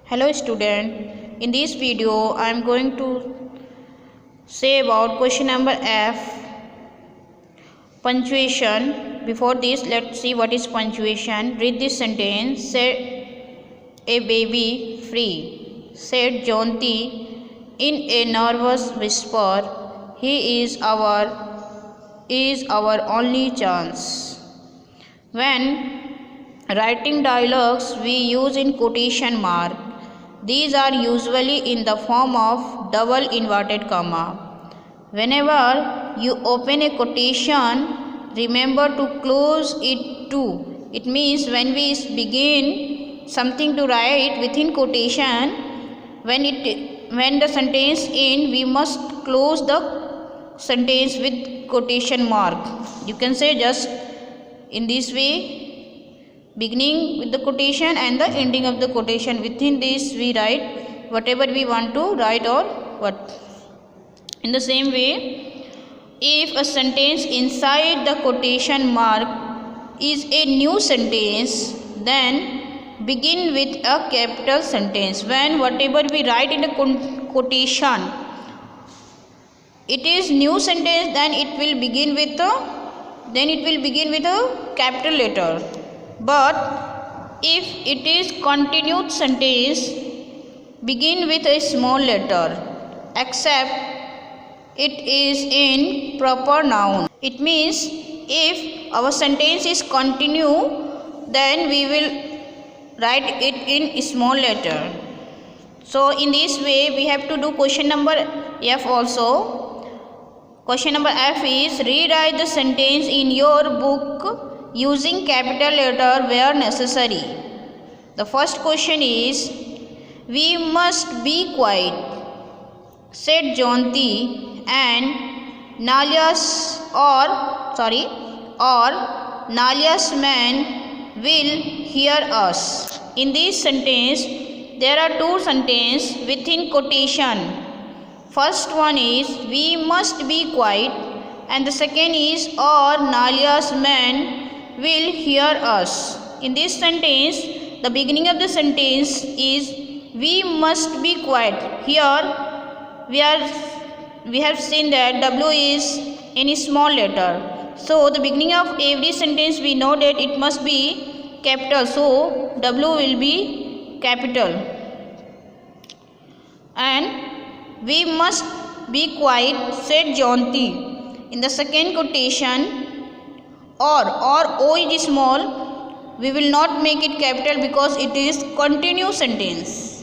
Hello student, in this video I am going to say about question number F, punctuation. Before this, let's see what is punctuation. Read this sentence. Set a baby free, said Jonty in a nervous whisper. He is our only chance. When writing dialogues, we use in quotation mark. These are usually in the form of double inverted comma. Whenever you open a quotation, remember to close it too. It means when we begin something to write within quotation, when the sentence ends, we must close the sentence with quotation mark. You can say just in this way, beginning with the quotation and the ending of the quotation. Within this we write whatever we want to write or what. In the same way, if a sentence inside the quotation mark is a new sentence, then begin with a capital sentence. When whatever we write in the quotation, it is new sentence, then it will begin with a capital letter. But if it is continued sentence, begin with a small letter, except it is in proper noun. It means if our sentence is continue, then we will write it in small letter. So in this way we have to do question number F also. Question number F is rewrite the sentence in your book using capital letter where necessary. The first question is, we must be quiet, said Jonty, and Nalia's man will hear us. In this sentence, there are two sentences within quotation. First one is, we must be quiet, and the second is, or Nalia's man will hear us. In this sentence, the beginning of the sentence is we must be quiet. Here we have seen that W is in a small letter. So the beginning of every sentence we know that it must be capital. So W will be capital. And we must be quiet, said Jonty. In the second quotation, or O is small, we will not make it capital because it is continuous sentence.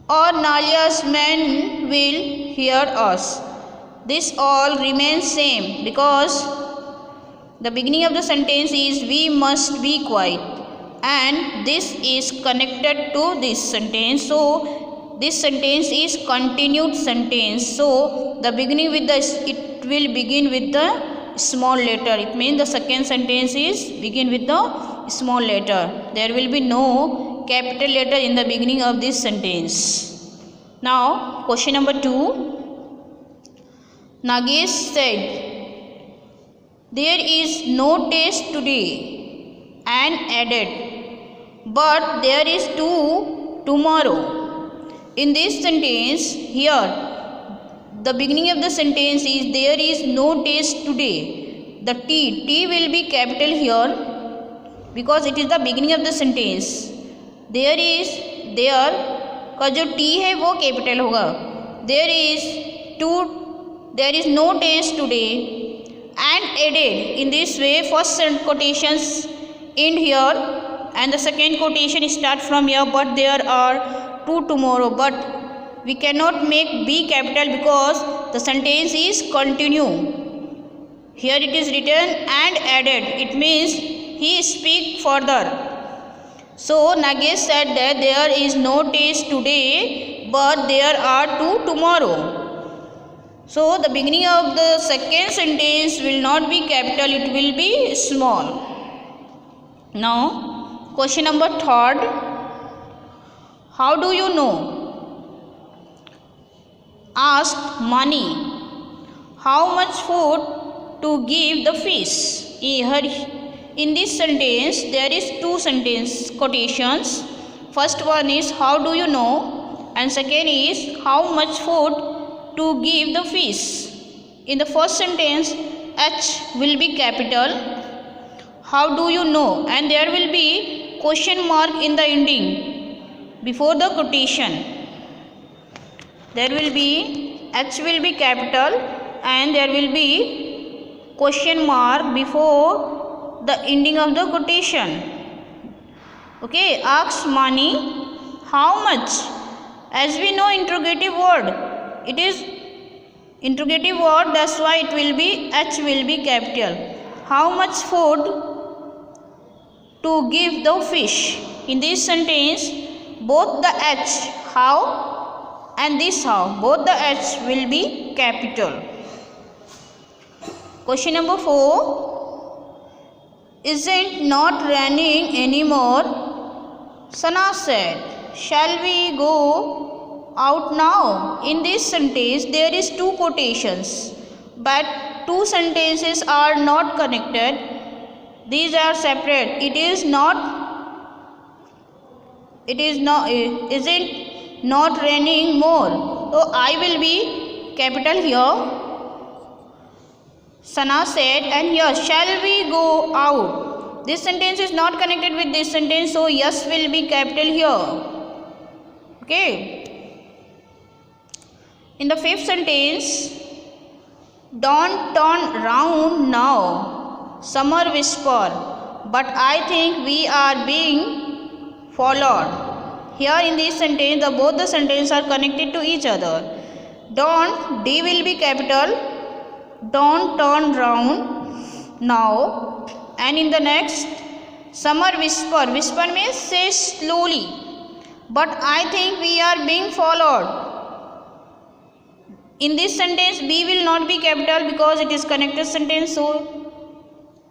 Or Nalia's man will hear us. This all remains same because the beginning of the sentence is we must be quiet, and this is connected to this sentence. So this sentence is continued sentence. So the beginning with it will begin with the small letter. It means the second sentence is begin with the small letter. There will be no capital letter in the beginning of this sentence. Now question number 2. Nagesh said, there is no test today, and added, but there is tomorrow. In this sentence, here the beginning of the sentence is there is no test today. The T will be capital here because it is the beginning of the sentence. There का जो T है वो capital होगा. There is no test today, and added. In this way, first quotations end here and the second quotation start from here, but there are two tomorrow. But we cannot make B capital because the sentence is continue. Here it is written and added. It means he speak further. So Nagesh said that there is no test today, but there are two tomorrow. So the beginning of the second sentence will not be capital, it will be small. Now question number 3. How do you know? Asked Mani, how much food to give the fish? In this sentence, there is two sentence quotations. First one is how do you know, and second is how much food to give the fish. In the first sentence, H will be capital. How do you know? And there will be question mark in the ending before the quotation. There will be H will be capital and there will be question mark before the ending of the quotation. Okay, asks Mani, how much? As we know, interrogative word, it is interrogative word, that's why it will be H will be capital. How much food to give the fish? In this sentence, both the H, how, and this how, both the H will be capital. Question number 4. Is it not raining anymore? Sana said, shall we go out now? In this sentence, there is two quotations, but two sentences are not connected. These are separate. Is it not raining more? So I will be capital here. Sana said, and here, shall we go out? This sentence is not connected with this sentence, so yes will be capital here. Okay. In the fifth sentence, don't turn round now, Summer whispered, but I think we are being followed. Here in this sentence, both the sentences are connected to each other. Don't, D will be capital. Don't turn round now. And in the next, Summer whisper. Whisper means say slowly. But I think we are being followed. In this sentence, B will not be capital because it is connected sentence. So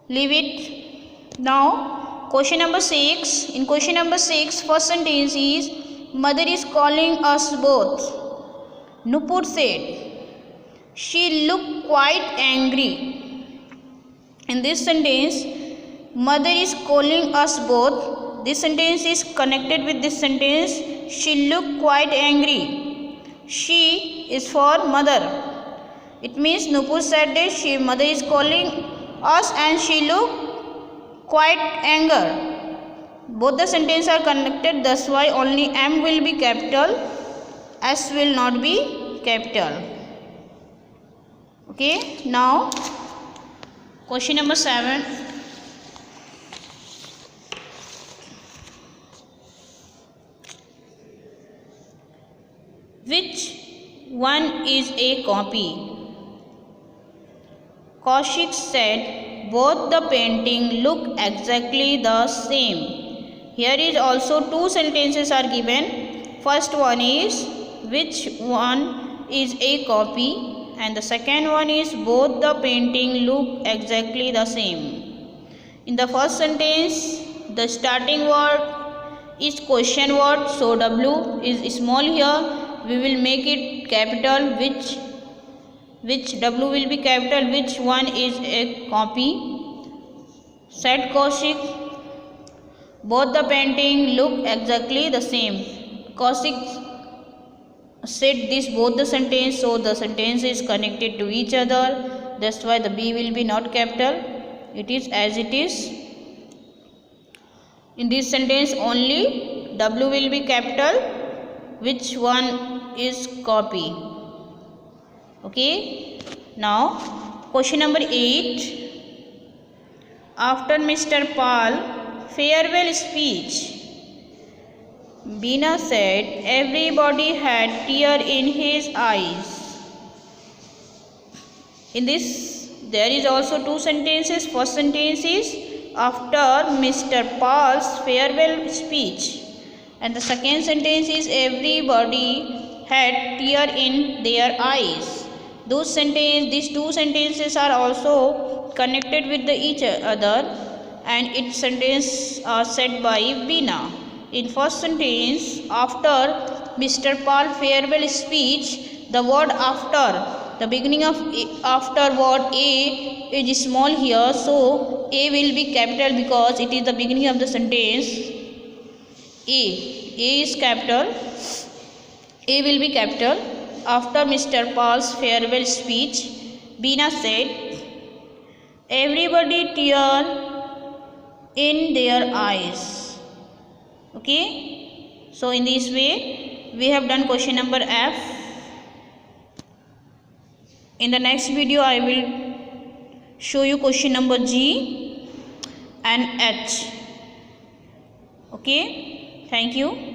leave it. Now, question number 6. In question number 6, first sentence is, mother is calling us both. Nupur said. She looked quite angry. In this sentence, mother is calling us both. This sentence is connected with this sentence. She looked quite angry. She is for mother. It means Nupur said that mother is calling us and she looked quite anger. Both the sentences are connected, that's why only M will be capital, S will not be capital. Okay, now question number 7. Which one is a copy? Kaushik said, both the painting look exactly the same. Here is also two sentences are given. First one is, which one is a copy? And the second one is, both the painting look exactly the same. In the first sentence, the starting word is question word, so W is small here. We will make it capital, which W will be capital, which one is a copy. Said Kaushik, both the painting look exactly the same. Kaushik said this both the sentence, so the sentence is connected to each other, that's why the B will be not capital, it is as it is. In this sentence only W will be capital, which one is copy. Okay, now question number 8. After Mr. Paul farewell speech, Beena said, everybody had tear in his eyes. In this, there is also two sentences. First sentence is, after Mr. Paul's farewell speech. And the second sentence is, everybody had tear in their eyes. These two sentences are also connected with each other, and its sentence are said by Beena. In first sentence, after Mr. Paul farewell speech, the word after, the beginning of after word A is small here, so A will be capital because it is the beginning of the sentence. A A is capital. A will be capital. After Mr. Paul's farewell speech, Beena said, everybody tear in their eyes. Okay, so in this way we have done question number F. In the next video I will show you question number G and H. Okay, thank you.